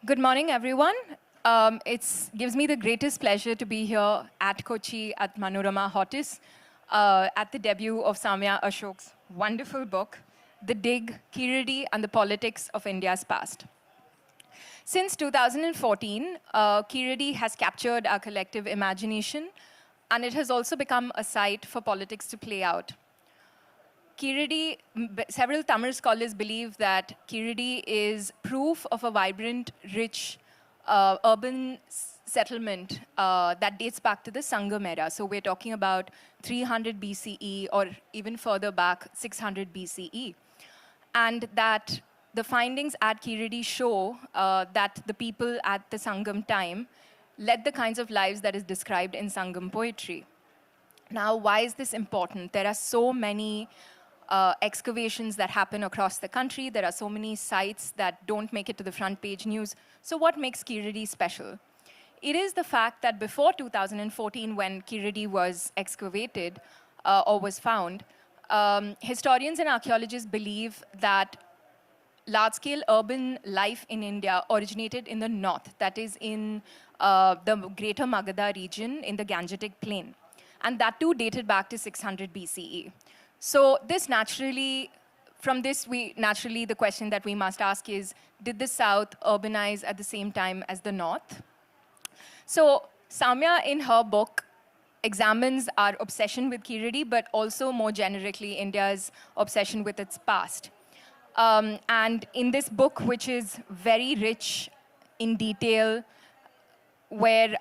Good morning, everyone. It gives me the greatest pleasure to be here at Kochi at Manorama HORTUS at the debut of Sowmiya Ashok's wonderful book, The Dig, Keezhadi and the Politics of India's Past. Since 2014, Keezhadi has captured our collective imagination, and it has also become a site for politics to play out. Keezhadi, several Tamil scholars believe that Keezhadi is proof of a vibrant, rich urban settlement that dates back to the Sangam era. So we're talking about 300 BCE or even further back, 600 BCE. And that the findings at Keezhadi show that the people at the Sangam time led the kinds of lives that is described in Sangam poetry. Now, why is this important? There are so many excavations that happen across the country. There are so many sites that don't make it to the front page news. So what makes Keezhadi special? It is the fact that before 2014, when Keezhadi was excavated or was found, historians and archaeologists believe that large-scale urban life in India originated in the north, that is in the greater Magadha region in the Gangetic Plain. And that too dated back to 600 BCE. So this naturally, from this, the question that we must ask is, did the South urbanize at the same time as the North? So Sowmiya, in her book, examines our obsession with Keezhadi, but also more generically, India's obsession with its past. And in this book, which is very rich in detail, where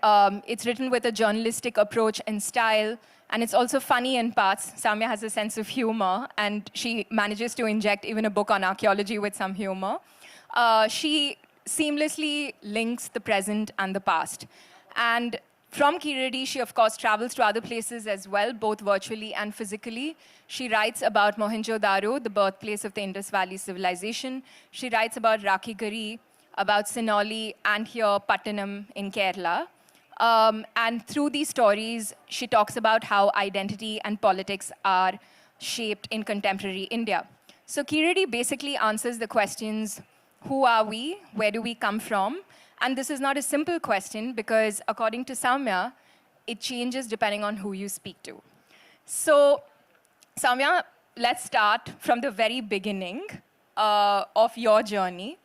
it's written with a journalistic approach and style, and it's also funny in parts. Sowmiya has a sense of humor, and she manages to inject even a book on archaeology with some humor. She seamlessly links the present and the past. And from Keezhadi, she, of course, travels to other places as well, both virtually and physically. She writes about Mohenjo-daro, the birthplace of the Indus Valley civilization. She writes about Rakhigarhi, about Sinoli, and here, Pattanam in Kerala. And through these stories, she talks about how identity and politics are shaped in contemporary India. So Keezhadi basically answers the questions, who are we? Where do we come from? And this is not a simple question because according to Sowmiya, it changes depending on who you speak to. So Sowmiya, let's start from the very beginning of your journey.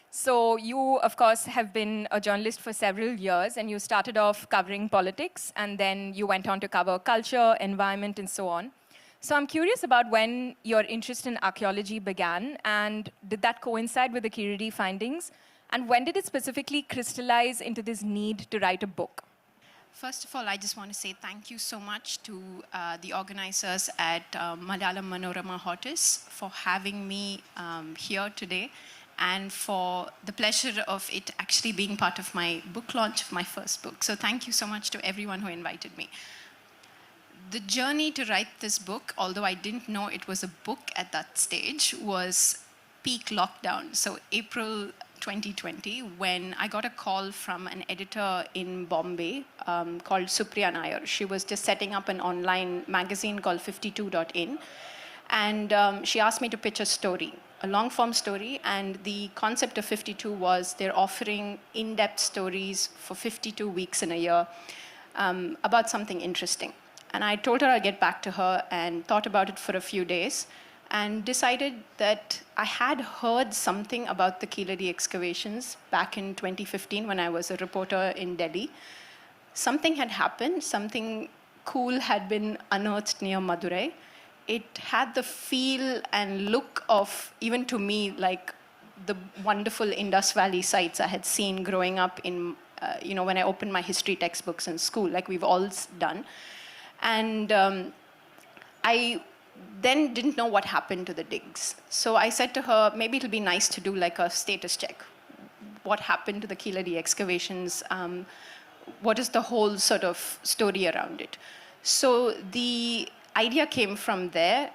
So you, of course, have been a journalist for several years, and you started off covering politics, and then you went on to cover culture, environment, and so on. So I'm curious about when your interest in archaeology began, and did that coincide with the Keezhadi findings? And when did it specifically crystallize into this need to write a book? First of all, I just want to say thank you so much to the organizers at Malayalam Manorama HORTUS for having me here today, and for the pleasure of it actually being part of my book launch of my first book. So thank you so much to everyone who invited me. The journey to write this book, although I didn't know it was a book at that stage, was peak lockdown. So April 2020, when I got a call from an editor in Bombay called Supriya Nair. She was just setting up an online magazine called 52.in. And she asked me to pitch a story, a long-form story, and the concept of 52 was they're offering in-depth stories for 52 weeks in a year about something interesting. And I told her I'd get back to her and thought about it for a few days and decided that I had heard something about the Keezhadi excavations back in 2015 when I was a reporter in Delhi. Something had happened, something cool had been unearthed near Madurai. It had the feel and look of, even to me, like the wonderful Indus Valley sites I had seen growing up in, when I opened my history textbooks in school, like we've all done. And I then didn't know what happened to the digs. So I said to her, maybe it'll be nice to do like a status check. What happened to the Keezhadi excavations? What is the whole sort of story around it? So the idea came from there.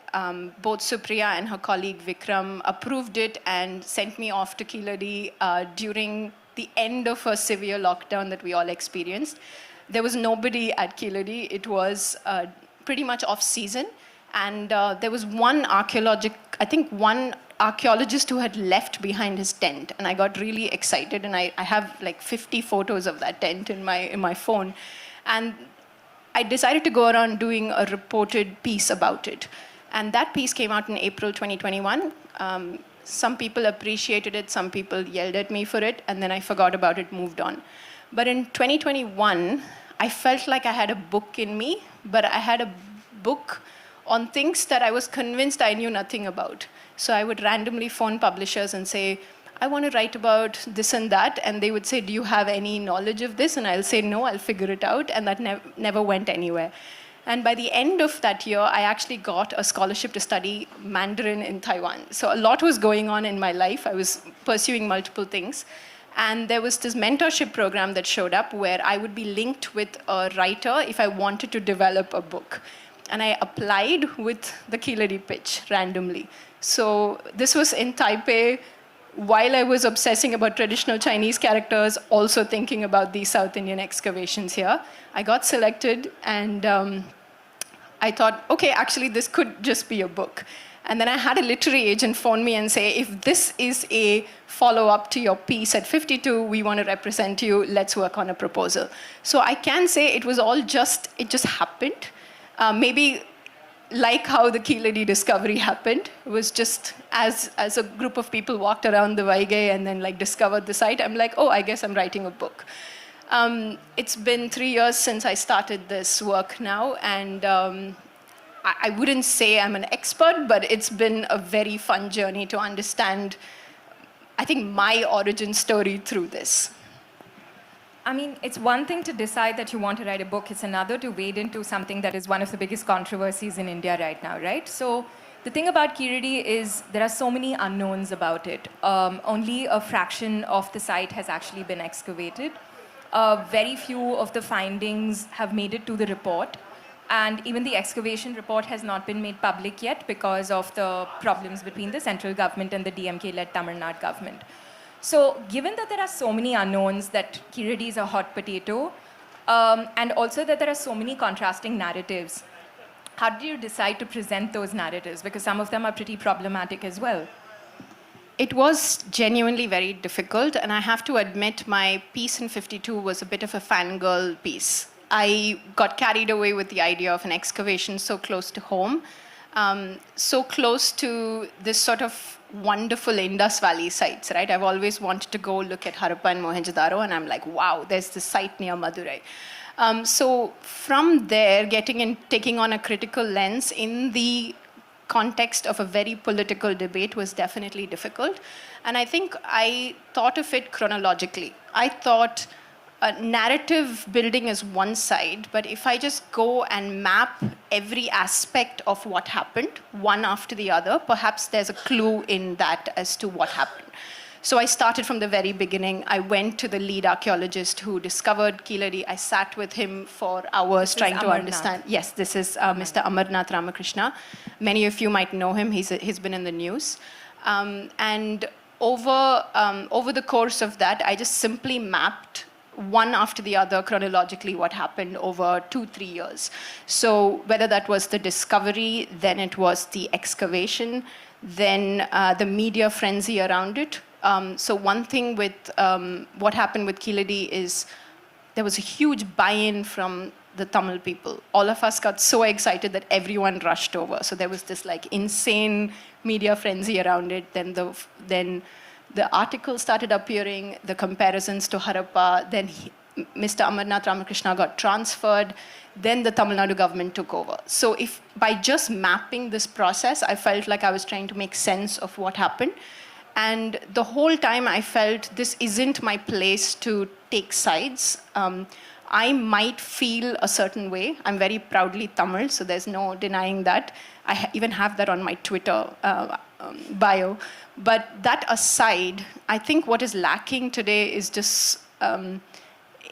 Both Supriya and her colleague Vikram approved it and sent me off to Keezhadi during the end of a severe lockdown that we all experienced. There was nobody at Keezhadi. It was pretty much off season. And there was one archaeologist who had left behind his tent. And I got really excited, and I have like 50 photos of that tent in my phone. And I decided to go around doing a reported piece about it. And that piece came out in April 2021. Some people appreciated it, some people yelled at me for it, and then I forgot about it, moved on. But in 2021, I felt like I had a book in me, but I had a book on things that I was convinced I knew nothing about. So I would randomly phone publishers and say, I want to write about this and that. And they would say, do you have any knowledge of this? And I'll say, no, I'll figure it out. And that never went anywhere. And by the end of that year, I actually got a scholarship to study Mandarin in Taiwan. So a lot was going on in my life. I was pursuing multiple things. And there was this mentorship program that showed up where I would be linked with a writer if I wanted to develop a book. And I applied with the Keezhadi pitch randomly. So this was in Taipei, while I was obsessing about traditional Chinese characters, also thinking about these South Indian excavations here. I got selected, and I thought, okay, actually this could just be a book. And then I had a literary agent phone me and say, if this is a follow-up to your piece at 52, we want to represent you, let's work on a proposal. So I can say it was all it just happened. Maybe like how the Keezhadi discovery happened. It was just as a group of people walked around the Vaige and then like discovered the site, I'm like, oh, I guess I'm writing a book. It's been 3 years since I started this work now, and I wouldn't say I'm an expert, but it's been a very fun journey to understand, I think, my origin story through this. I mean, it's one thing to decide that you want to write a book. It's another to wade into something that is one of the biggest controversies in India right now, right? So the thing about Keezhadi is there are so many unknowns about it. Only a fraction of the site has actually been excavated. Very few of the findings have made it to the report. And even the excavation report has not been made public yet because of the problems between the central government and the DMK-led Tamil Nadu government. So given that there are so many unknowns, that Keezhadi is a hot potato, and also that there are so many contrasting narratives, how did you decide to present those narratives? Because some of them are pretty problematic as well. It was genuinely very difficult, and I have to admit my piece in 52 was a bit of a fangirl piece. I got carried away with the idea of an excavation so close to home, so close to this sort of wonderful Indus Valley sites, right? I've always wanted to go look at Harappa and Mohenjo-daro, and I'm like, wow, there's this site near Madurai. So from there, taking on a critical lens in the context of a very political debate was definitely difficult. And I think I thought of it chronologically. I thought narrative building is one side, but if I just go and map every aspect of what happened, one after the other, perhaps there's a clue in that as to what happened. So I started from the very beginning. I went to the lead archaeologist who discovered Keezhadi. I sat with him for hours trying to understand. Yes, this is Mr. Amarnath Ramakrishna. Many of you might know him. He's been in the news. And over the course of that, I just simply mapped one after the other chronologically what happened over 2-3 years. So whether that was the discovery, then it was the excavation, then the media frenzy around it. So one thing with what happened with Keezhadi is there was a huge buy-in from the Tamil people. All of us got so excited that everyone rushed over. So there was this like insane media frenzy around it. Then the articles started appearing, the comparisons to Harappa, then Mr. Amarnath Ramakrishna got transferred, then the Tamil Nadu government took over. So if by just mapping this process, I felt like I was trying to make sense of what happened. And the whole time I felt this isn't my place to take sides. I might feel a certain way. I'm very proudly Tamil, so there's no denying that. I even have that on my Twitter bio. But that aside, I think what is lacking today is just,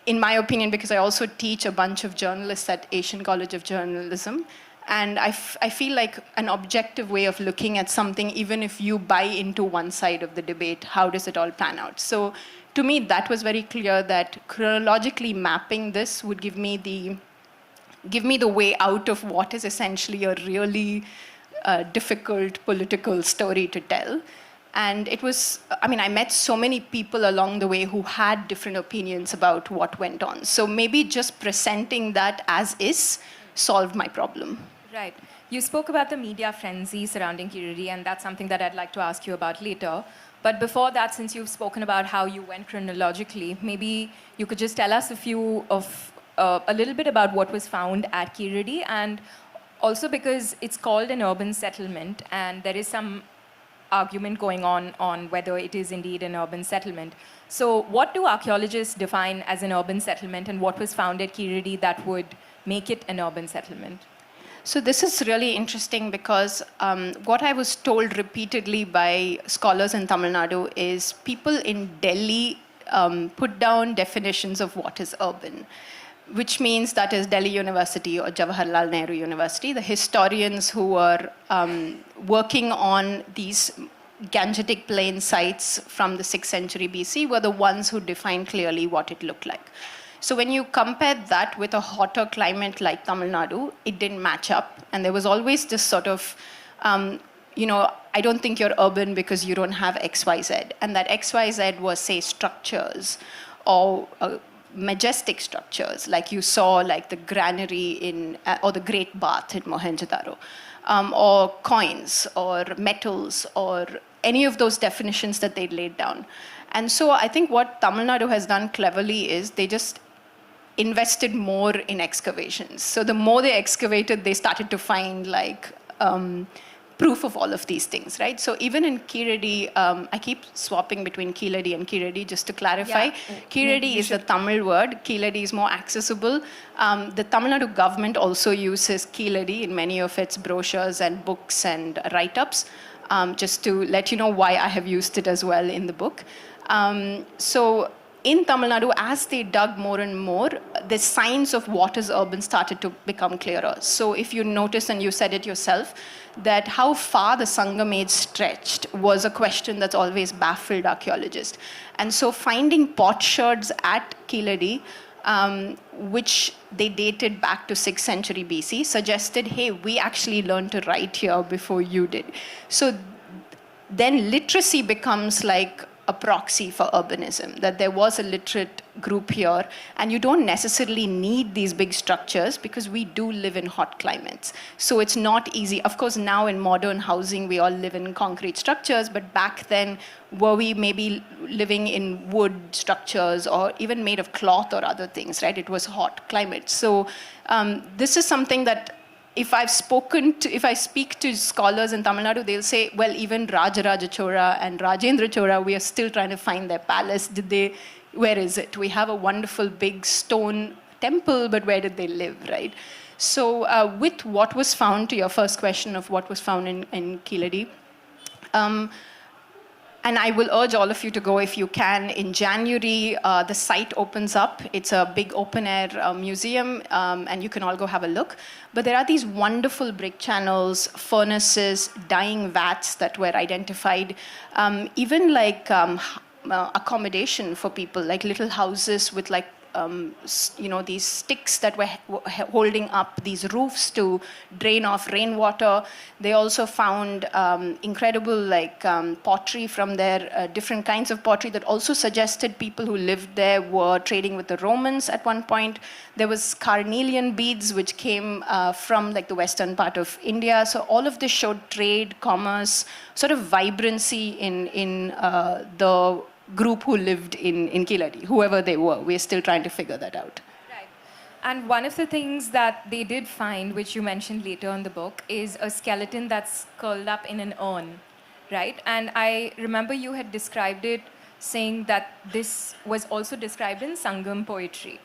in my opinion, because I also teach a bunch of journalists at Asian College of Journalism, and I feel like an objective way of looking at something, even if you buy into one side of the debate, how does it all pan out? So to me, that was very clear that chronologically mapping this would give me the way out of what is essentially a really difficult political story to tell. And it was, I mean, I met so many people along the way who had different opinions about what went on. So maybe just presenting that as is solved my problem. Right. You spoke about the media frenzy surrounding Keezhadi, and that's something that I'd like to ask you about later. But before that, since you've spoken about how you went chronologically, maybe you could just tell us a little bit about what was found at Keezhadi, and also because it's called an urban settlement, and there is some argument going on whether it is indeed an urban settlement. So what do archaeologists define as an urban settlement, and what was found at Keezhadi that would make it an urban settlement? So this is really interesting because what I was told repeatedly by scholars in Tamil Nadu is people in Delhi put down definitions of what is urban, which means that is Delhi University or Jawaharlal Nehru University. The historians who were working on these Gangetic Plain sites from the 6th century BC were the ones who defined clearly what it looked like. So when you compare that with a hotter climate like Tamil Nadu, it didn't match up. And there was always this sort of, I don't think you're urban because you don't have XYZ. And that XYZ was, say, structures or majestic structures, like you saw, like the granary or the Great Bath in Mohenjo-daro, or coins or metals or any of those definitions that they laid down. And so I think what Tamil Nadu has done cleverly is they just invested more in excavations. So the more they excavated, they started to find like proof of all of these things, right? So even in Keezhadi, I keep swapping between Keezhadi and Keezhadi just to clarify. Yeah. Keezhadi is the Tamil word. Keezhadi is more accessible. The Tamil Nadu government also uses Keezhadi in many of its brochures and books and write-ups, just to let you know why I have used it as well in the book. So in Tamil Nadu, as they dug more and more, the signs of what is urban started to become clearer. So if you notice, and you said it yourself, that how far the Sangam age stretched was a question that's always baffled archaeologists. And so finding potsherds at Keezhadi, which they dated back to 6th century BC, suggested, hey, we actually learned to write here before you did. So then literacy becomes like a proxy for urbanism, that there was a literate group here, and you don't necessarily need these big structures because we do live in hot climates. So it's not easy. Of course, now in modern housing, we all live in concrete structures, but back then, were we maybe living in wood structures or even made of cloth or other things, right? It was hot climate. So this is something that if I speak to scholars in Tamil Nadu, they'll say, well, even Rajaraja Chola and Rajendra Chola, we are still trying to find their palace. Where is it? We have a wonderful big stone temple, but where did they live, right? So with what was found, to your first question of what was found in Keezhadi, and I will urge all of you to go if you can. In January, the site opens up. It's a big open-air museum, and you can all go have a look. But there are these wonderful brick channels, furnaces, dyeing vats that were identified, even like accommodation for people, like little houses with like these sticks that were holding up these roofs to drain off rainwater. They also found incredible pottery from there, different kinds of pottery that also suggested people who lived there were trading with the Romans at one point. There was carnelian beads which came from like the western part of India. So all of this showed trade, commerce, sort of vibrancy in the group who lived in Keezhadi, whoever they were. We're still trying to figure that out. Right. And one of the things that they did find, which you mentioned later in the book, is a skeleton that's curled up in an urn, right? And I remember you had described it, saying that this was also described in Sangam poetry.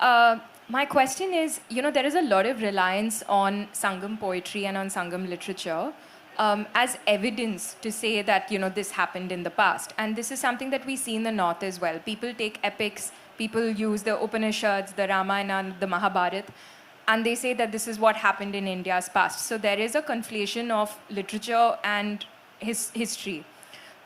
My question is, there is a lot of reliance on Sangam poetry and on Sangam literature as evidence to say that, this happened in the past. And this is something that we see in the North as well. People take epics, people use the Upanishads, the Ramayana, the Mahabharata, and they say that this is what happened in India's past. So there is a conflation of literature and history.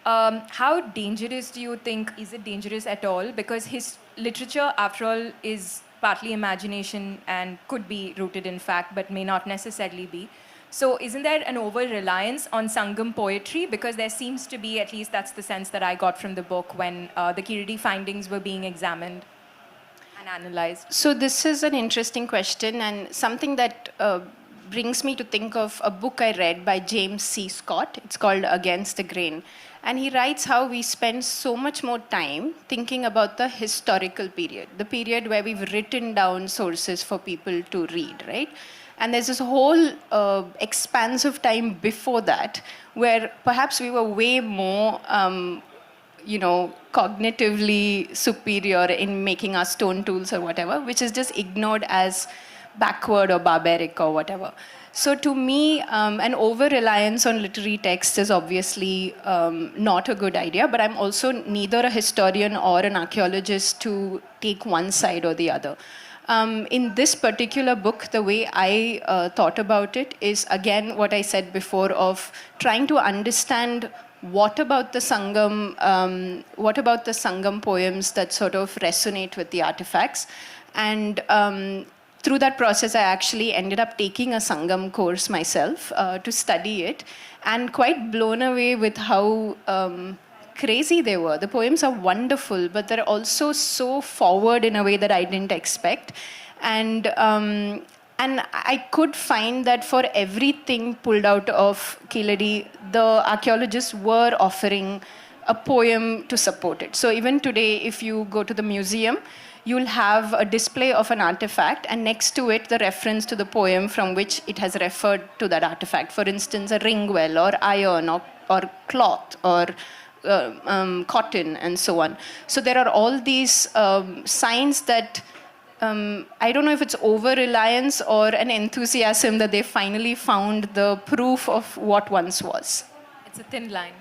How dangerous do you think, is it dangerous at all? Because literature, after all, is partly imagination and could be rooted in fact, but may not necessarily be. So isn't there an over-reliance on Sangam poetry? Because there seems to be, at least that's the sense that I got from the book when the Keezhadi findings were being examined and analyzed. So this is an interesting question, and something that brings me to think of a book I read by James C. Scott. It's called Against the Grain. And he writes how we spend so much more time thinking about the historical period, the period where we've written down sources for people to read, right? And there's this whole expanse of time before that where perhaps we were way more cognitively superior in making our stone tools or whatever, which is just ignored as backward or barbaric or whatever. So to me, an over-reliance on literary texts is obviously not a good idea, but I'm also neither a historian or an archaeologist to take one side or the other. In this particular book, the way I thought about it is, again, what I said before of trying to understand what about the Sangam poems that sort of resonate with the artifacts. And through that process, I actually ended up taking a Sangam course myself to study it, and quite blown away with how crazy they were. The poems are wonderful, but they're also so forward in a way that I didn't expect. And I could find that for everything pulled out of Keezhadi, the archaeologists were offering a poem to support it. So even today, if you go to the museum, you'll have a display of an artifact, and next to it, the reference to the poem from which it has referred to that artifact. For instance, a ring well, or iron, or cloth, or cotton, and so on. So there are all these signs that I don't know if it's over-reliance or an enthusiasm that they finally found the proof of what once was. It's a thin line.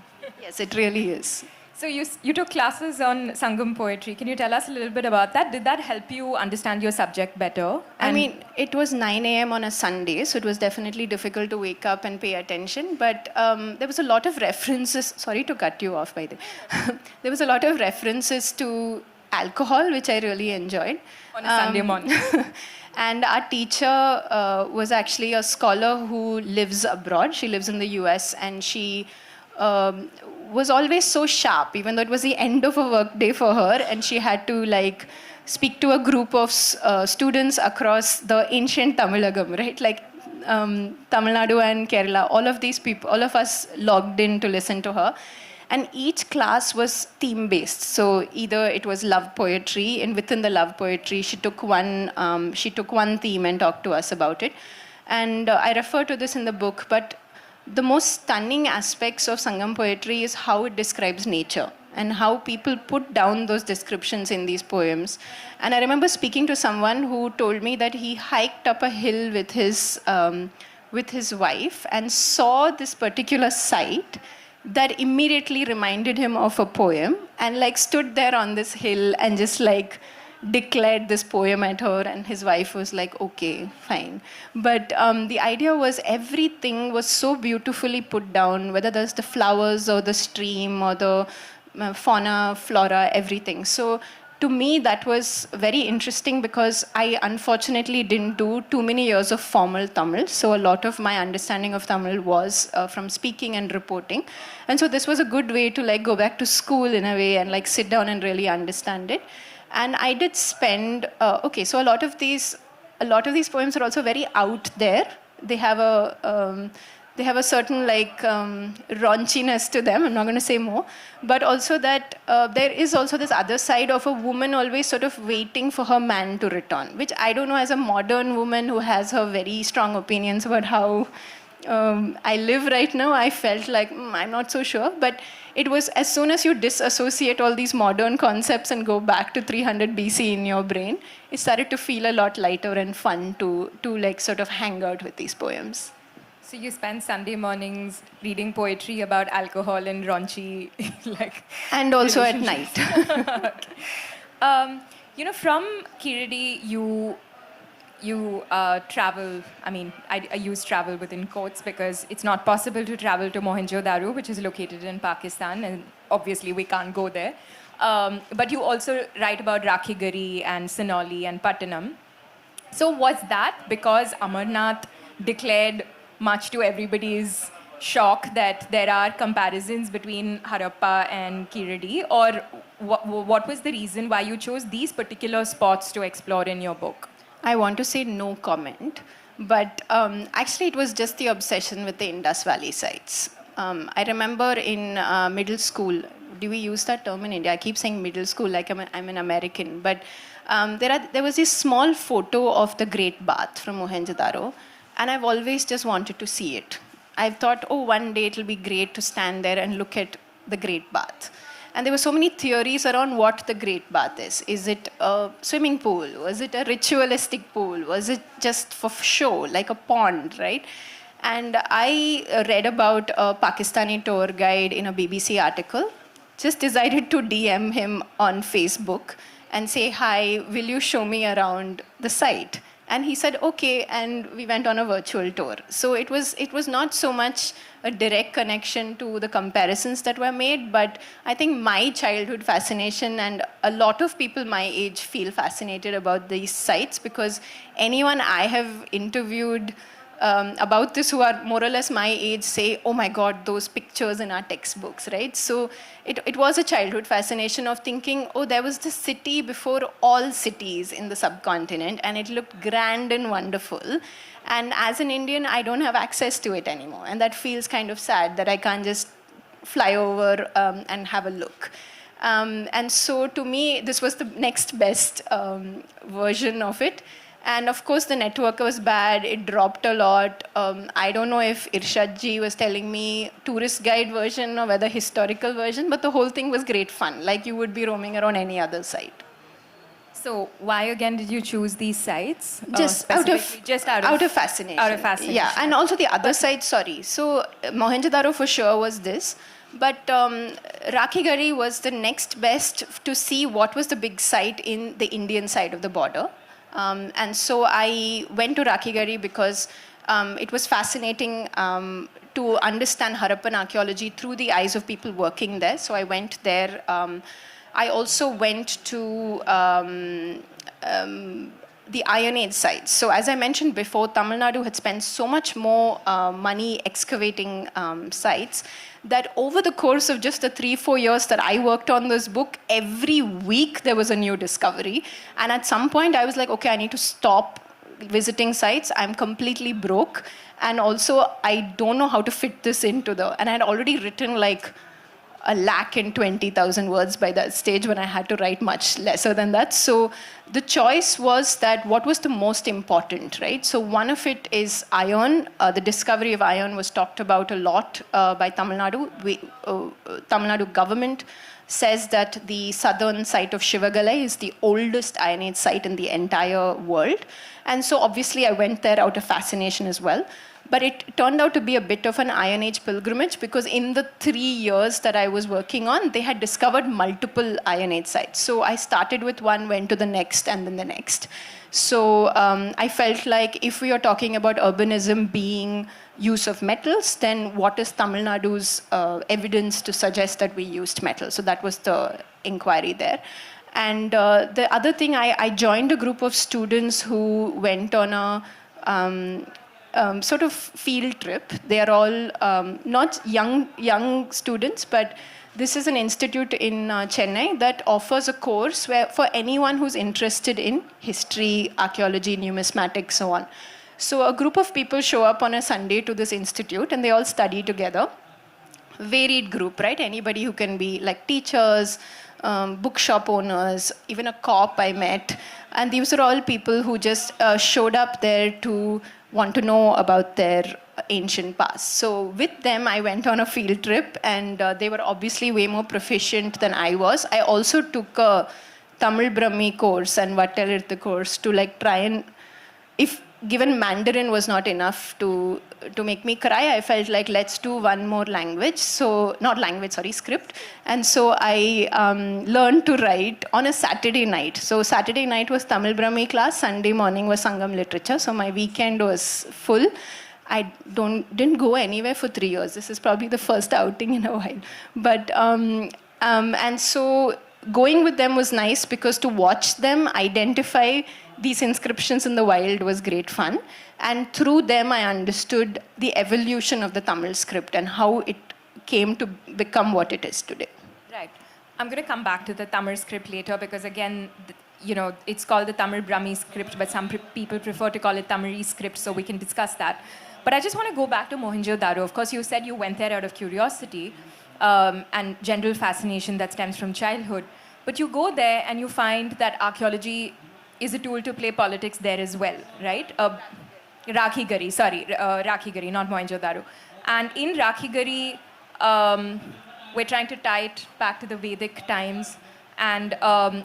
Yes, it really is. So you took classes on Sangam poetry. Can you tell us a little bit about that? Did that help you understand your subject better? I mean, it was 9 a.m. on a Sunday, so it was definitely difficult to wake up and pay attention. But there was a lot of references. Sorry to cut you off, by the way. There was a lot of references to alcohol, which I really enjoyed. On a Sunday morning. And our teacher was actually a scholar who lives abroad. She lives in the US, and she was always so sharp, even though it was the end of a work day for her, and she had to speak to a group of students across the ancient Tamilagam, right? Like Tamil Nadu and Kerala, all of these people, all of us logged in to listen to her. And each class was theme-based. So either it was love poetry, and within the love poetry, she took one theme and talked to us about it. And I refer to this in the book, but the most stunning aspects of Sangam poetry is how it describes nature and how people put down those descriptions in these poems. And I remember speaking to someone who told me that he hiked up a hill with his wife and saw this particular site that immediately reminded him of a poem, and stood there on this hill and just declared this poem at her, and his wife was like, okay, fine. But the idea was everything was so beautifully put down, whether there's the flowers or the stream or the fauna, flora, everything. So to me, that was very interesting because I unfortunately didn't do too many years of formal Tamil. So a lot of my understanding of Tamil was from speaking and reporting. And so this was a good way to go back to school in a way and sit down and really understand it. And I did spend, so a lot of these poems are also very out there. They have a certain raunchiness to them. I'm not going to say more. But also that there is also this other side of a woman always sort of waiting for her man to return, which I don't know, as a modern woman who has her very strong opinions about how I live right now, I felt like, I'm not so sure. But it was as soon as you disassociate all these modern concepts and go back to 300 BC in your brain, it started to feel a lot lighter and fun to sort of hang out with these poems. So you spend Sunday mornings reading poetry about alcohol and raunchy, and also at night. Okay. From Keezhadi, you travel. I mean, I use travel within quotes because it's not possible to travel to Mohenjo-Daro, which is located in Pakistan, and obviously we can't go there. But you also write about Rakhigari and Sinoli and Pattanam. So was that because Amarnath declared much to everybody's shock that there are comparisons between Harappa and Keezhadi, or what was the reason why you chose these particular spots to explore in your book? I want to say no comment, but actually it was just the obsession with the Indus Valley sites. I remember in middle school, do we use that term in India? I keep saying middle school like I'm an American, but there was this small photo of the Great Bath from Mohenjo-daro, and I've always just wanted to see it. I've thought, oh, one day it'll be great to stand there and look at the Great Bath. And there were so many theories around what the Great Bath is. Is it a swimming pool? Was it a ritualistic pool? Was it just for show, like a pond, right? And I read about a Pakistani tour guide in a BBC article, just decided to DM him on Facebook and say, hi, will you show me around the site? And he said, okay, and we went on a virtual tour. So it was not so much a direct connection to the comparisons that were made, but I think my childhood fascination, and a lot of people my age feel fascinated about these sites, because anyone I have interviewed about this who are more or less my age say, oh my God, those pictures in our textbooks, right? So it was a childhood fascination of thinking, oh, there was this city before all cities in the subcontinent, and it looked grand and wonderful. And as an Indian, I don't have access to it anymore. And that feels kind of sad that I can't just fly over and have a look. And so to me, this was the next best version of it. And of course, the network was bad. It dropped a lot. I don't know if Irshad ji was telling me tourist guide version or whether historical version, but the whole thing was great fun, like you would be roaming around any other site. So why again did you choose these sites? Just out of fascination. Out of fascination. Yeah, and also the other side, sorry. So Mohenjo-daro for sure was this. But Rakhigari was the next best to see what was the big site in the Indian side of the border. And so I went to Rakhigari because it was fascinating to understand Harappan archaeology through the eyes of people working there. So I went there. I also went to the Iron Age sites. So as I mentioned before, Tamil Nadu had spent so much more money excavating sites that over the course of just the 3-4 years that I worked on this book, every week there was a new discovery. And at some point I was like, okay, I need to stop visiting sites. I'm completely broke. And also I don't know how to fit this into and I had already written like 120,000 words by that stage when I had to write much lesser than that. So the choice was that what was the most important, right? So one of it is iron. The discovery of iron was talked about a lot by Tamil Nadu. Tamil Nadu government says that the southern site of Shivagalai is the oldest Iron Age site in the entire world. And so obviously I went there out of fascination as well. But it turned out to be a bit of an Iron Age pilgrimage, because in the 3 years that I was working on, they had discovered multiple Iron Age sites. So I started with one, went to the next, and then the next. So I felt like if we are talking about urbanism being use of metals, then what is Tamil Nadu's evidence to suggest that we used metal? So that was the inquiry there. And the other thing, I joined a group of students who went on a sort of field trip. They are all not young students, but this is an institute in Chennai that offers a course where for anyone who's interested in history, archaeology, numismatics, so on. So a group of people show up on a Sunday to this institute and they all study together. Varied group, right? Anybody who can be like teachers, bookshop owners, even a cop I met. And these are all people who just showed up there to want to know about their ancient past. So with them, I went on a field trip, and they were obviously way more proficient than I was. I also took a Tamil Brahmi course and Vattelirthu course to like try and, if given Mandarin was not enough to make me cry, I felt like let's do one more language. So, not language, sorry, script. And so I learned to write on a Saturday night. So Saturday night was Tamil Brahmi class, Sunday morning was Sangam literature. So my weekend was full. I didn't go anywhere for 3 years. This is probably the first outing in a while. But, and so going with them was nice, because to watch them identify these inscriptions in the wild was great fun. And through them, I understood the evolution of the Tamil script and how it came to become what it is today. Right. I'm going to come back to the Tamil script later because, again, it's called the Tamil Brahmi script, but some people prefer to call it Tamil script, so we can discuss that. But I just want to go back to Mohenjo-daro. Of course, you said you went there out of curiosity and general fascination that stems from childhood. But you go there and you find that archaeology is a tool to play politics there as well, right? Rakhigari, not Mohenjo-daro. And in Rakhigari, we're trying to tie it back to the Vedic times. And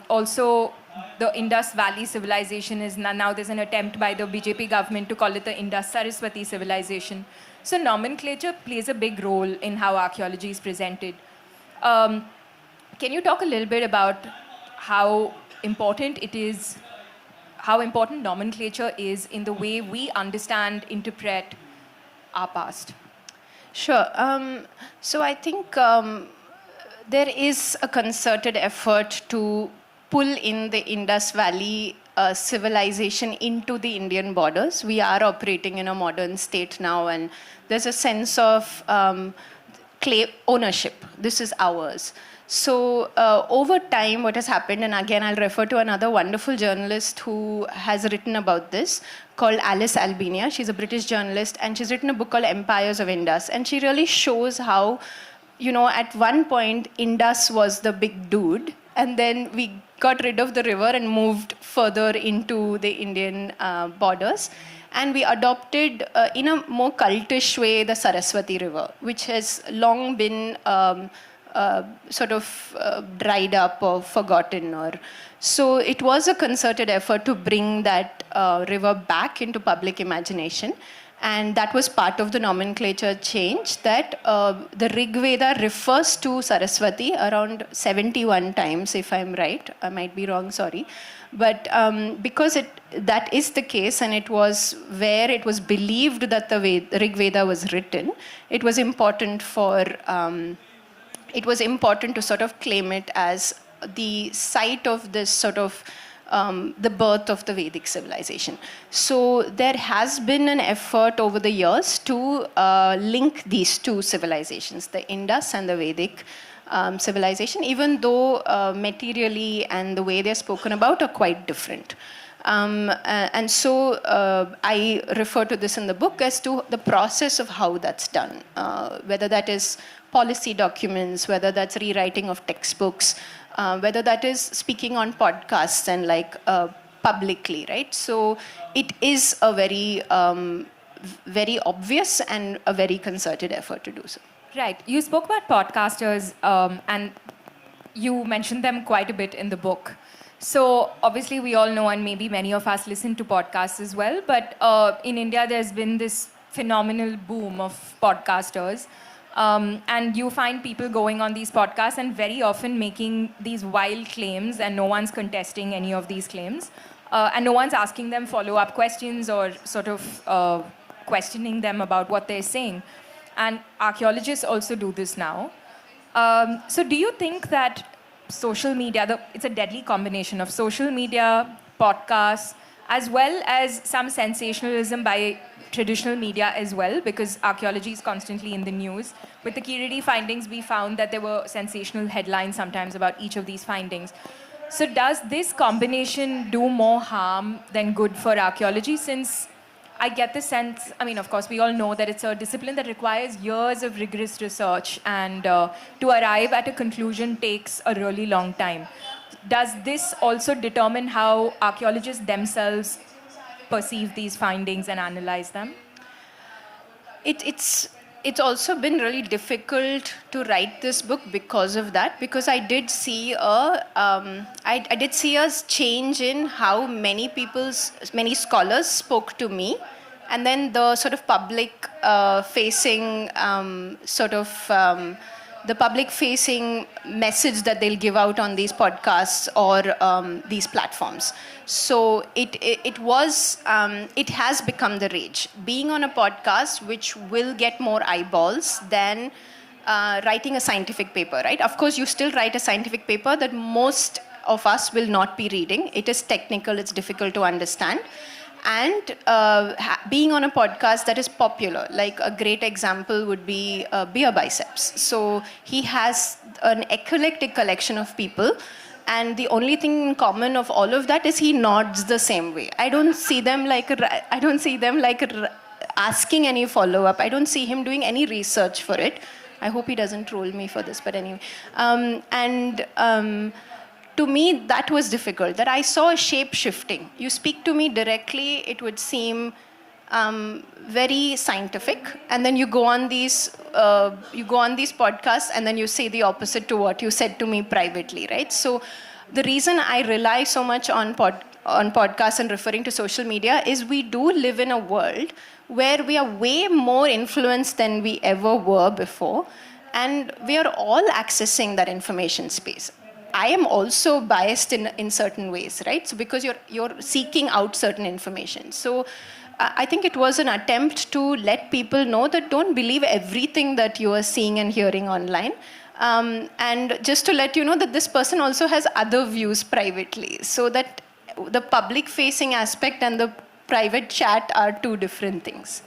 also, the Indus Valley civilization is now there's an attempt by the BJP government to call it the Indus Saraswati civilization. So nomenclature plays a big role in how archaeology is presented. Can you talk a little bit about how important it is, how important nomenclature is in the way we understand, interpret our past? Sure. So I think there is a concerted effort to pull in the Indus Valley civilization into the Indian borders. We are operating in a modern state now, and there's a sense of ownership. This is ours. So over time, what has happened, and again, I'll refer to another wonderful journalist who has written about this, called Alice Albania. She's a British journalist, and she's written a book called Empires of Indus. And she really shows how, at one point, Indus was the big dude, and then we got rid of the river and moved further into the Indian borders. And we adopted, in a more cultish way, the Saraswati River, which has long been dried up or forgotten. So it was a concerted effort to bring that river back into public imagination. And that was part of the nomenclature change, that the Rig Veda refers to Saraswati around 71 times, if I'm right. I might be wrong, sorry. But because that is the case, and it was where it was believed that the Rig Veda was written, it was important to sort of claim it as the site of this sort of the birth of the Vedic civilization. So there has been an effort over the years to link these two civilizations, the Indus and the Vedic civilization, even though materially and the way they're spoken about are quite different. And so I refer to this in the book as to the process of how that's done, whether that is policy documents, whether that's rewriting of textbooks, whether that is speaking on podcasts and publicly, right? So it is a very, very obvious and a very concerted effort to do so. Right. You spoke about podcasters, and you mentioned them quite a bit in the book. So obviously we all know, and maybe many of us listen to podcasts as well, but in India there's been this phenomenal boom of podcasters. And you find people going on these podcasts and very often making these wild claims, and no one's contesting any of these claims. And no one's asking them follow-up questions or sort of questioning them about what they're saying. And archaeologists also do this now. So do you think that social media, it's a deadly combination of social media, podcasts, as well as some sensationalism by traditional media as well, because archaeology is constantly in the news. With the Keezhadi findings, we found that there were sensational headlines sometimes about each of these findings. So does this combination do more harm than good for archaeology? Since I get the sense, I mean, of course, we all know that it's a discipline that requires years of rigorous research, and to arrive at a conclusion takes a really long time. Does this also determine how archaeologists themselves perceive these findings and analyze them? It's also been really difficult to write this book because of that, because I did see I did see a change in how many scholars spoke to me, and then the sort of public facing the public-facing message that they'll give out on these podcasts or these platforms. So it has become the rage. Being on a podcast, which will get more eyeballs than writing a scientific paper, right? Of course, you still write a scientific paper that most of us will not be reading. It is technical, it's difficult to understand. And being on a podcast that is popular, like a great example would be Beer Biceps. So he has an eclectic collection of people, and the only thing in common of all of that is he nods the same way. I don't see them like asking any follow-up. I don't see him doing any research for it. I hope he doesn't troll me for this, but anyway. To me, that was difficult, that I saw a shape shifting. You speak to me directly, it would seem very scientific, and then you go on these podcasts, and then you say the opposite to what you said to me privately, right? So the reason I rely so much on podcasts and referring to social media is we do live in a world where we are way more influenced than we ever were before, and we are all accessing that information space. I am also biased in certain ways, right? So because you're seeking out certain information. So I think it was an attempt to let people know that don't believe everything that you are seeing and hearing online. And just to let you know that this person also has other views privately, so that the public-facing aspect and the private chat are two different things.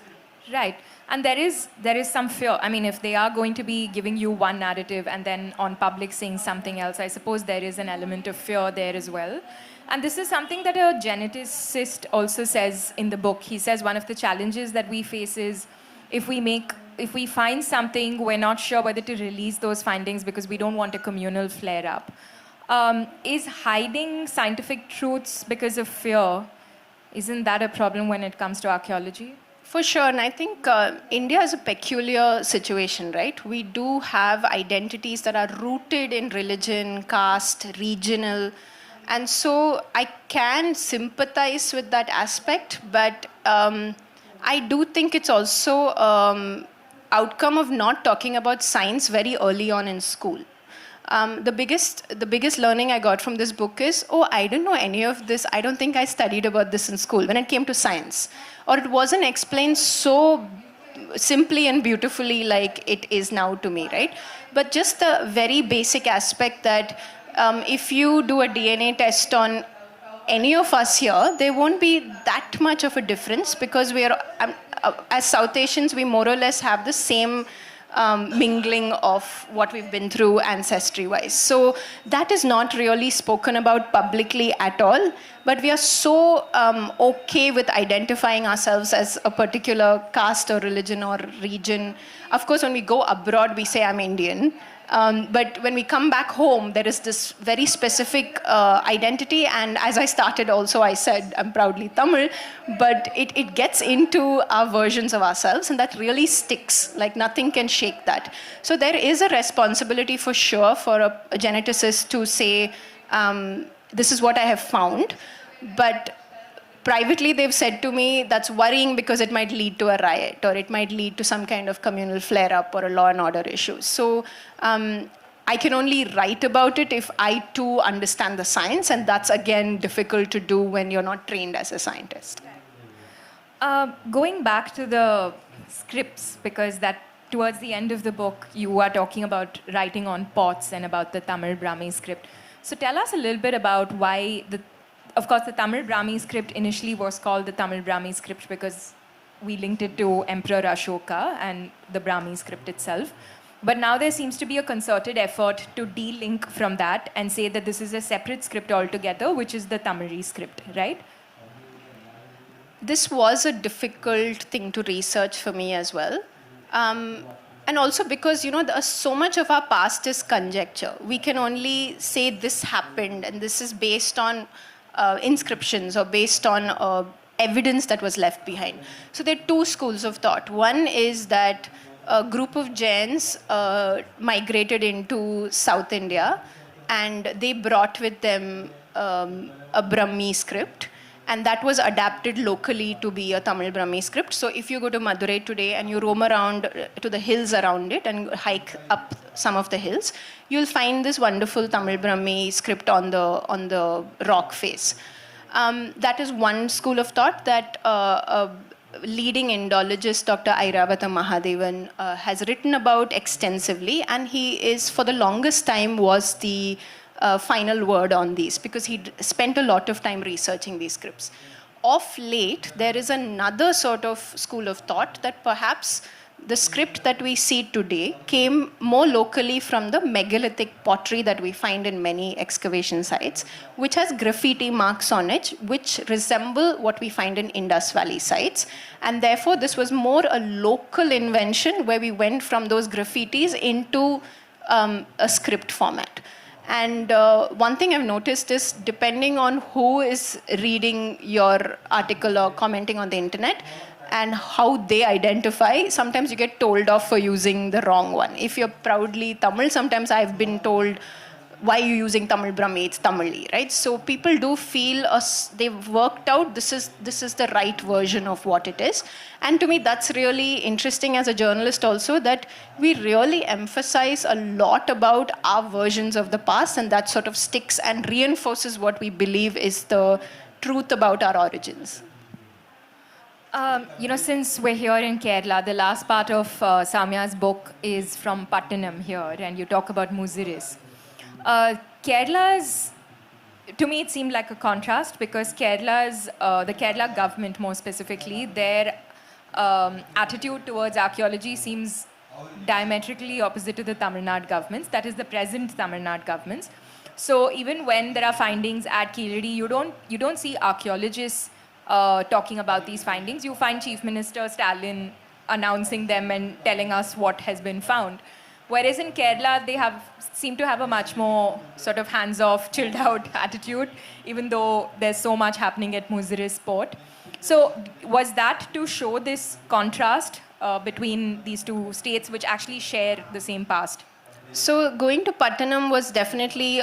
Right. And there is some fear. I mean, if they are going to be giving you one narrative and then on public saying something else, I suppose there is an element of fear there as well. And this is something that a geneticist also says in the book. He says one of the challenges that we face is if we find something, we're not sure whether to release those findings because we don't want a communal flare-up. Is hiding scientific truths because of fear, isn't that a problem when it comes to archaeology? For sure, and I think India is a peculiar situation, right? We do have identities that are rooted in religion, caste, regional, and so I can sympathize with that aspect, but I do think it's also outcome of not talking about science very early on in school. The biggest learning I got from this book is, I didn't know any of this. I don't think I studied about this in school when it came to science. Or it wasn't explained so simply and beautifully like it is now to me, right? But just the very basic aspect that if you do a DNA test on any of us here, there won't be that much of a difference because as South Asians, we more or less have the same mingling of what we've been through ancestry-wise. So that is not really spoken about publicly at all, but we are so okay with identifying ourselves as a particular caste or religion or region. Of course, when we go abroad, we say, I'm Indian. But when we come back home, there is this very specific identity. And as I started also, I said, I'm proudly Tamil. But it gets into our versions of ourselves. And that really sticks. Like nothing can shake that. So there is a responsibility for sure for a geneticist to say, this is what I have found. But privately, they've said to me, that's worrying because it might lead to a riot or it might lead to some kind of communal flare-up or a law and order issue. So I can only write about it if I too understand the science, and that's again difficult to do when you're not trained as a scientist. Going back to the scripts, because that towards the end of the book, you are talking about writing on pots and about the Tamil Brahmi script. So tell us a little bit about why of course, the Tamil Brahmi script initially was called the Tamil Brahmi script because we linked it to Emperor Ashoka and the Brahmi script itself. But now there seems to be a concerted effort to de-link from that and say that this is a separate script altogether, which is the Tamil script, right? This was a difficult thing to research for me as well. And also because, so much of our past is conjecture. We can only say this happened and this is based on inscriptions or based on evidence that was left behind. So there are two schools of thought. One is that a group of Jains migrated into South India and they brought with them a Brahmi script, and that was adapted locally to be a Tamil Brahmi script. So if you go to Madurai today and you roam around to the hills around it and hike up some of the hills, you'll find this wonderful Tamil Brahmi script on the rock face. That is one school of thought that a leading Indologist, Dr. Airavata Mahadevan, has written about extensively, and he is, for the longest time, was the final word on these, because he spent a lot of time researching these scripts. Of late, there is another sort of school of thought that perhaps the script that we see today came more locally from the megalithic pottery that we find in many excavation sites, which has graffiti marks on it, which resemble what we find in Indus Valley sites. And therefore, this was more a local invention where we went from those graffitis into a script format. And one thing I've noticed is, depending on who is reading your article or commenting on the internet and how they identify, sometimes you get told off for using the wrong one. If you're proudly Tamil, sometimes I've been told, why are you using Tamil Brahmi? It's Tamili, right? So people do feel they've worked out this is the right version of what it is. And to me, that's really interesting as a journalist also, that we really emphasize a lot about our versions of the past, and that sort of sticks and reinforces what we believe is the truth about our origins. Since we're here in Kerala, the last part of Sowmiya's book is from Pattanam here, and you talk about Muziris. Kerala's, to me, it seemed like a contrast, because Kerala's, the Kerala government more specifically, their attitude towards archaeology seems diametrically opposite to the Tamil Nadu governments, that is the present Tamil Nadu governments. So even when there are findings at Keezhadi, you don't see archaeologists talking about these findings. You find Chief Minister Stalin announcing them and telling us what has been found. Whereas in Kerala, they seem to have a much more sort of hands-off, chilled-out attitude, even though there's so much happening at Muziris port. So was that to show this contrast between these two states, which actually share the same past? So going to Pattanam was definitely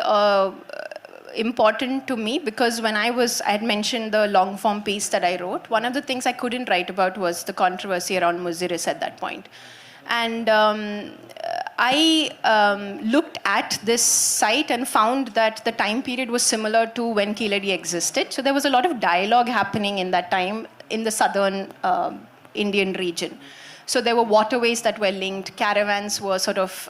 important to me, because when I had mentioned the long form piece that I wrote, one of the things I couldn't write about was the controversy around Muziris at that point. And I looked at this site and found that the time period was similar to when Keezhadi existed. So there was a lot of dialogue happening in that time in the southern Indian region. So there were waterways that were linked, caravans were sort of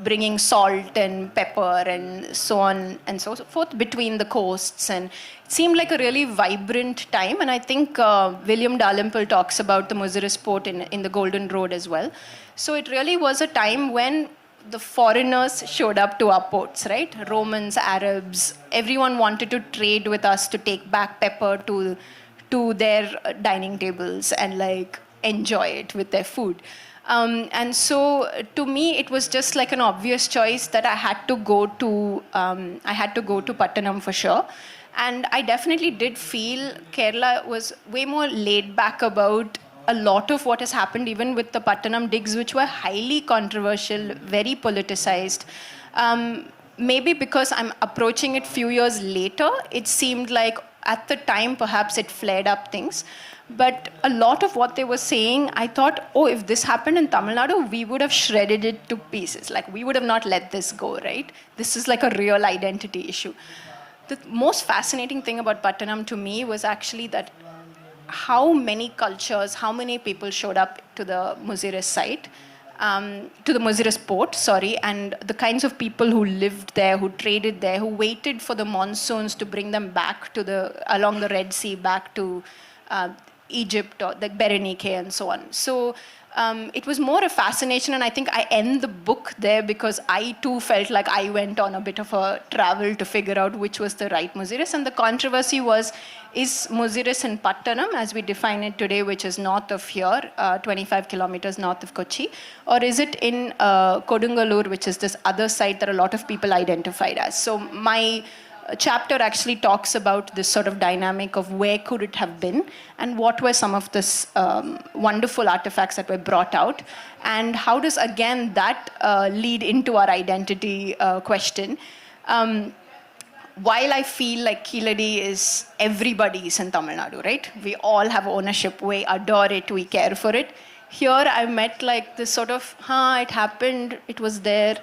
bringing salt and pepper and so on and so forth between the coasts, and it seemed like a really vibrant time. And I think William Dalrymple talks about the Muziris port in the Golden Road as well. So it really was a time when the foreigners showed up to our ports, right? Romans, Arabs, everyone wanted to trade with us to take back pepper to their dining tables and like enjoy it with their food. And so to me, it was just like an obvious choice that I had to go to Pattanam for sure. And I definitely did feel Kerala was way more laid back about a lot of what has happened, even with the Pattanam digs, which were highly controversial, very politicized. Maybe because I'm approaching it few years later, it seemed like at the time perhaps it flared up things. But a lot of what they were saying, I thought, oh, if this happened in Tamil Nadu, we would have shredded it to pieces. Like, we would have not let this go, right? This is like a real identity issue. The most fascinating thing about Pattanam to me was actually that how many cultures, how many people showed up to the Muziris site, to the Muziris port, and the kinds of people who lived there, who traded there, who waited for the monsoons to bring them back along the Red Sea, back to Egypt or the Berenike and so on. So it was more a fascination, and I think I end the book there because I too felt like I went on a bit of a travel to figure out which was the right Muziris. And the controversy was, is Muziris in Pattanam, as we define it today, which is north of here, 25 kilometers north of Kochi, or is it in Kodungalur, which is this other site that a lot of people identified as? So my chapter actually talks about this sort of dynamic of where could it have been and what were some of this wonderful artifacts that were brought out, and how does again that lead into our identity question. While I feel like Keezhadi is everybody's in Tamil Nadu, right? We all have ownership, we adore it, we care for it. Here I met like this sort of, it happened, it was there.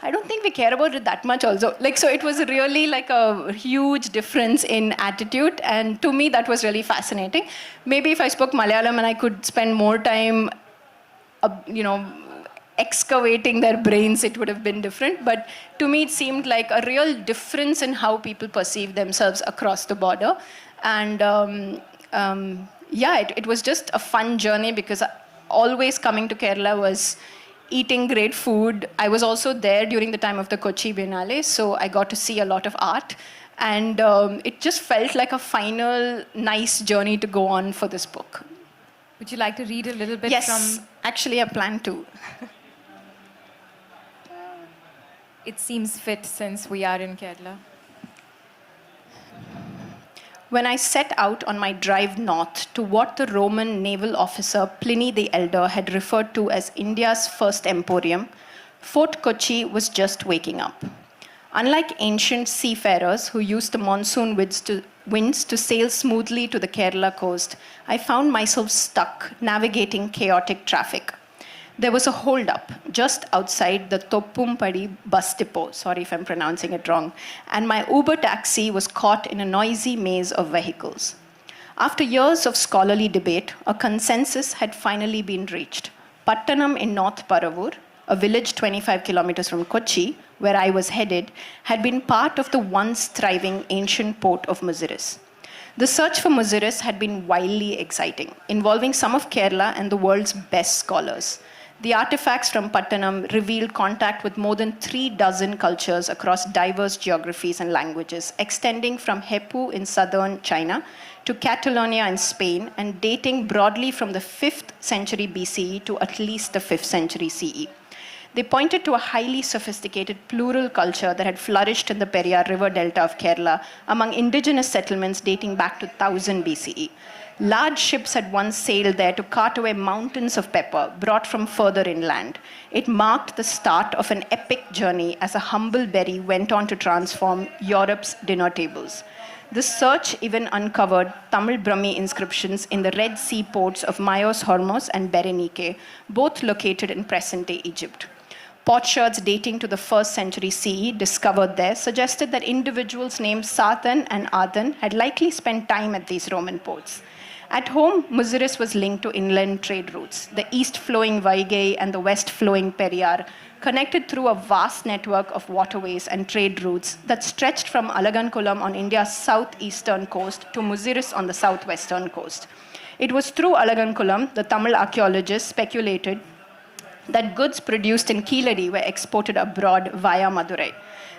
I don't think we care about it that much also. Like, so it was really like a huge difference in attitude. And to me, that was really fascinating. Maybe if I spoke Malayalam and I could spend more time, excavating their brains, it would have been different. But to me, it seemed like a real difference in how people perceive themselves across the border. And yeah, it was just a fun journey because always coming to Kerala was eating great food. I was also there during the time of the Kochi Biennale, so I got to see a lot of art. And it just felt like a final nice journey to go on for this book. Would you like to read a little bit Yes, from... actually I plan to. It seems fit since we are in Kerala. When I set out on my drive north to what the Roman naval officer Pliny the Elder had referred to as India's first emporium, Fort Kochi was just waking up. Unlike ancient seafarers who used the monsoon winds to sail smoothly to the Kerala coast, I found myself stuck navigating chaotic traffic. There was a hold-up just outside the Toppumpadi bus depot, sorry if I'm pronouncing it wrong, and my Uber taxi was caught in a noisy maze of vehicles. After years of scholarly debate, a consensus had finally been reached. Pattanam in North Paravur, a village 25 kilometers from Kochi, where I was headed, had been part of the once thriving ancient port of Muziris. The search for Muziris had been wildly exciting, involving some of Kerala and the world's best scholars. The artifacts from Pattanam revealed contact with more than 36 cultures across diverse geographies and languages, extending from Heppu in southern China to Catalonia in Spain and dating broadly from the 5th century BCE to at least the 5th century CE. They pointed to a highly sophisticated plural culture that had flourished in the Periyar River delta of Kerala among indigenous settlements dating back to 1000 BCE. Large ships had once sailed there to cart away mountains of pepper brought from further inland. It marked the start of an epic journey as a humble berry went on to transform Europe's dinner tables. The search even uncovered Tamil Brahmi inscriptions in the Red Sea ports of Myos Hormuz and Berenike, both located in present-day Egypt. Potsherds dating to the 1st century CE discovered there suggested that individuals named Sathan and Athan had likely spent time at these Roman ports. At home, Muziris was linked to inland trade routes. The east-flowing Vaigai and the west-flowing Periyar connected through a vast network of waterways and trade routes that stretched from Alagankulam on India's southeastern coast to Muziris on the southwestern coast. It was through Alagankulam, the Tamil archaeologists speculated that goods produced in Keezhadi were exported abroad via Madurai.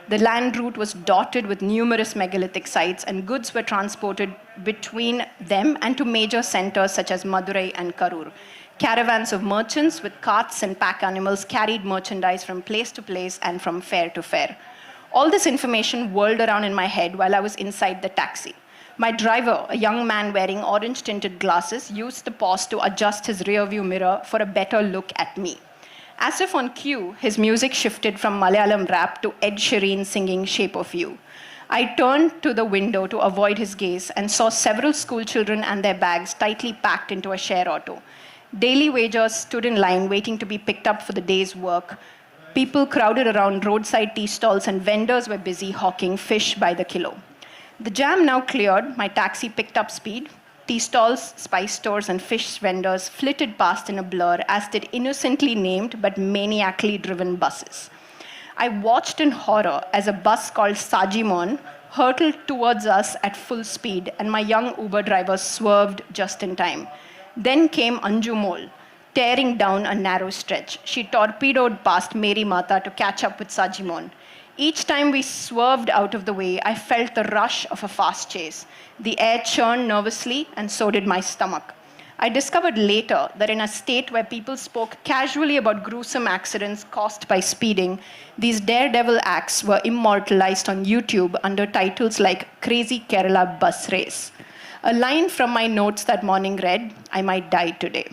The land route was dotted with numerous megalithic sites, and goods were transported between them and to major centers such as Madurai and Karur. Caravans of merchants with carts and pack animals carried merchandise from place to place and from fair to fair. All this information whirled around in my head while I was inside the taxi. My driver, a young man wearing orange-tinted glasses, used the pause to adjust his rearview mirror for a better look at me. As if on cue, his music shifted from Malayalam rap to Ed Sheeran singing Shape of You. I turned to the window to avoid his gaze and saw several schoolchildren and their bags tightly packed into a share auto. Daily wagers stood in line waiting to be picked up for the day's work. People crowded around roadside tea stalls and vendors were busy hawking fish by the kilo. The jam now cleared, my taxi picked up speed. Tea stalls, spice stores, and fish vendors flitted past in a blur, as did innocently named but maniacally driven buses. I watched in horror as a bus called Sajimon hurtled towards us at full speed, and my young Uber driver swerved just in time. Then came Anju Mol, tearing down a narrow stretch. She torpedoed past Mary Mata to catch up with Sajimon. Each time we swerved out of the way, I felt the rush of a fast chase. The air churned nervously, and so did my stomach. I discovered later that in a state where people spoke casually about gruesome accidents caused by speeding, these daredevil acts were immortalized on YouTube under titles like Crazy Kerala Bus Race. A line from my notes that morning read, "I might die today."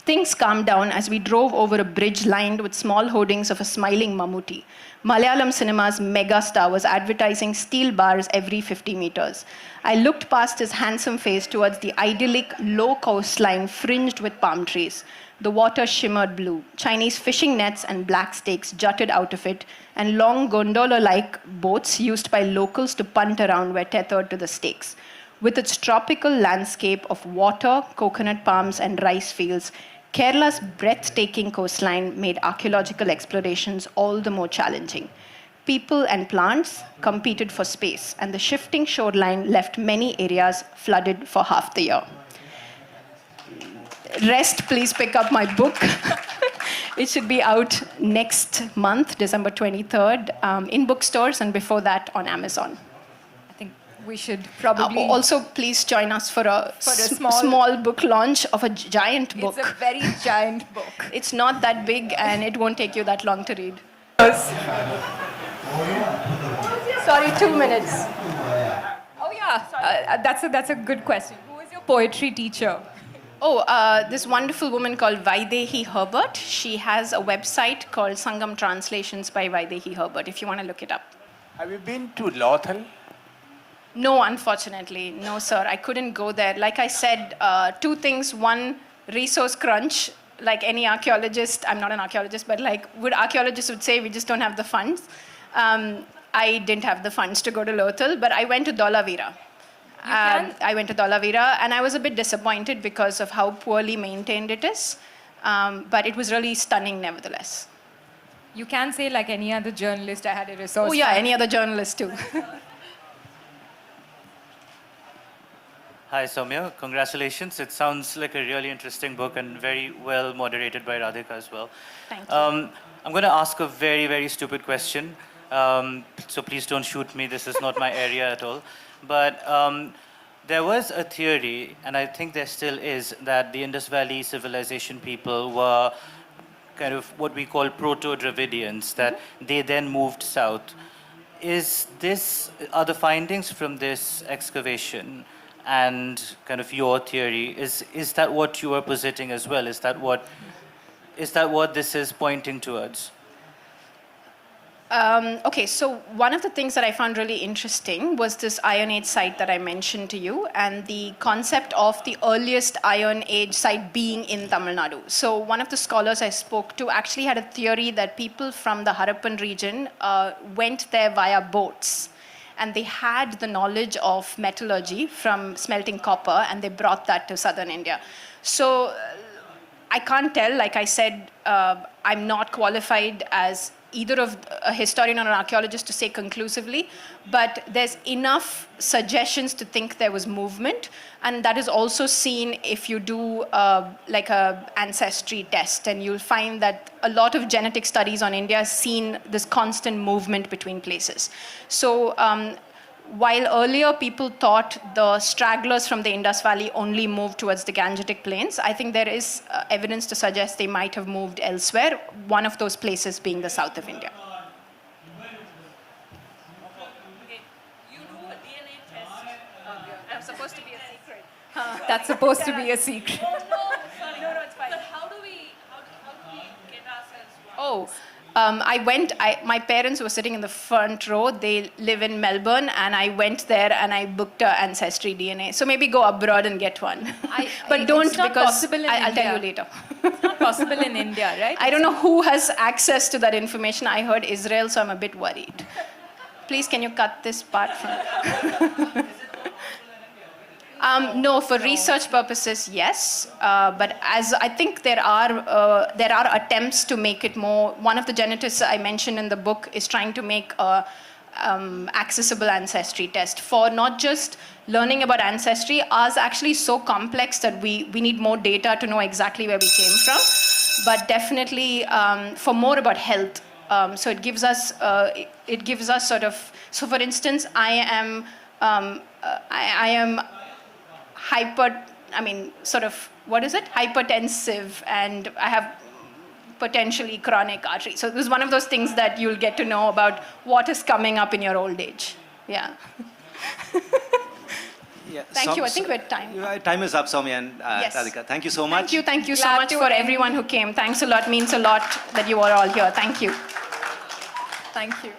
Things calmed down as we drove over a bridge lined with small hoardings of a smiling Mammootty. Malayalam cinema's mega star was advertising steel bars every 50 meters. I looked past his handsome face towards the idyllic, low coastline fringed with palm trees. The water shimmered blue. Chinese fishing nets and black stakes jutted out of it, and long gondola-like boats used by locals to punt around were tethered to the stakes. With its tropical landscape of water, coconut palms, and rice fields, Kerala's breathtaking coastline made archaeological explorations all the more challenging. People and plants competed for space, and the shifting shoreline left many areas flooded for half the year. Rest, please pick up my book. It should be out next month, December 23rd, in bookstores, and before that on Amazon. I think we should probably... Also, please join us for a small book launch of a giant book. It's a very giant book. It's not that big, and it won't take you that long to read. Sorry, 2 minutes. Oh, yeah. That's a good question. Who is your poetry teacher? This wonderful woman called Vaidehi Herbert. She has a website called Sangam Translations by Vaidehi Herbert, if you want to look it up. Have you been to Lothal? No, unfortunately. No, sir. I couldn't go there. Like I said, 2 things. One, resource crunch. Like any archaeologist, I'm not an archaeologist, but like archaeologists would say, we just don't have the funds. I didn't have the funds to go to Lothal, but I went to Dholavira. I went to Dholavira, and I was a bit disappointed because of how poorly maintained it is. But it was really stunning nevertheless. You can say, like any other journalist, I had a resource. Oh, yeah, any other journalist too. Hi, Sowmiya. Congratulations. It sounds like a really interesting book and very well moderated by Radhika as well. Thank you. I'm going to ask a very, very stupid question. So please don't shoot me. This is not my area at all. But there was a theory, and I think there still is, that the Indus Valley civilization people were kind of what we call proto-Dravidians, that they then moved south. Are the findings from this excavation and kind of your theory, is that what you are positing as well? Is that what this is pointing towards? Okay, so one of the things that I found really interesting was this Iron Age site that I mentioned to you, and the concept of the earliest Iron Age site being in Tamil Nadu. So one of the scholars I spoke to actually had a theory that people from the Harappan region went there via boats. And they had the knowledge of metallurgy from smelting copper, and they brought that to southern India. So I can't tell. Like I said, I'm not qualified as either of a historian or an archaeologist to say conclusively, but there's enough suggestions to think there was movement, and that is also seen if you do like a ancestry test, and you'll find that a lot of genetic studies on India have seen this constant movement between places. So while earlier people thought the stragglers from the Indus Valley only moved towards the Gangetic Plains, I think there is evidence to suggest they might have moved elsewhere, one of those places being the south of India. Okay, you do a DNA test. That's supposed to be a secret. That's supposed to be a secret. No, sorry. No, it's fine. But how do we get ourselves My parents were sitting in the front row. They live in Melbourne, and I went there and I booked an ancestry DNA. So maybe go abroad and get one. But don't, it's not because possible in I'll India. tell you later. It's not possible in India, right? I don't know who has access to that information. I heard Israel, so I'm a bit worried. Please, can you cut this part from... No, for research purposes, yes. But as I think there are attempts to make it more. One of the geneticists I mentioned in the book is trying to make a accessible ancestry test for not just learning about ancestry. Ours actually so complex that we need more data to know exactly where we came from. But definitely for more about health. So it gives us sort of. So for instance, I am hypertensive, and I have potentially chronic artery. So this is one of those things that you'll get to know about what is coming up in your old age. Yeah. Yeah. Thank you. I think we're at time. Time is up, Sowmiya and Yes. Radhika. Thank you so much. Thank you so Glad much to for end. everyone who came. Thanks a lot. Means a lot that you are all here. Thank you. Thank you.